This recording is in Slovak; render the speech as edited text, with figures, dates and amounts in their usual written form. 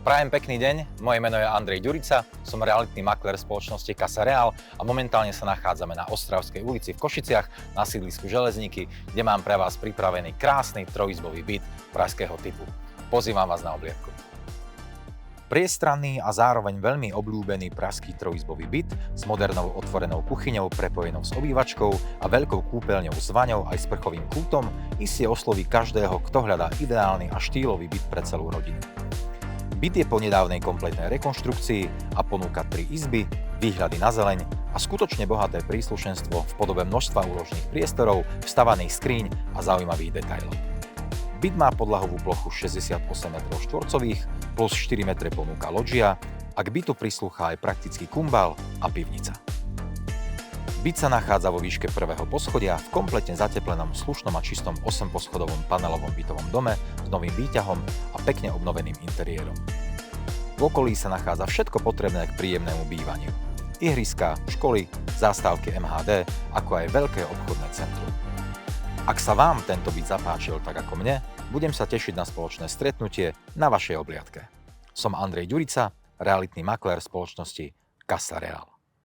Prajem pekný deň, moje meno je Andrej Ďurica, som realitný maklér spoločnosti Casa Real a momentálne sa nachádzame na Ostravskej ulici v Košiciach na sídlisku Železníky, kde mám pre vás pripravený krásny trojizbový byt pražského typu. Pozývam vás na obliadku. Priestranný a zároveň veľmi obľúbený pražský trojizbový byt s modernou otvorenou kuchyňou prepojenou s obývačkou a veľkou kúpeľňou s vaňou aj sprchovým kútom iste osloví každého, kto hľadá ideálny a štýlový byt pre celú rodinu. Byt je po nedávnej kompletnej rekonštrukcii a ponúka 3 izby, výhľady na zeleň a skutočne bohaté príslušenstvo v podobe množstva úložných priestorov, vstavaných skríň a zaujímavých detailov. Byt má podlahovú plochu 68 m2 plus 4 m ponúka loďia a k bytu prislúcha aj praktický kumbál a pivnica. Byt sa nachádza vo výške prvého poschodia v kompletne zateplenom, slušnom a čistom 8-poschodovom panelovom bytovom dome s novým výťahom a pekne obnoveným interiérom. V okolí sa nachádza všetko potrebné k príjemnému bývaniu. Ihriská, školy, zástavky MHD, ako aj veľké obchodné centrum. Ak sa vám tento byt zapáčil tak ako mne, budem sa tešiť na spoločné stretnutie na vašej obliadke. Som Andrej Ďurica, realitný maklér spoločnosti Casa Real.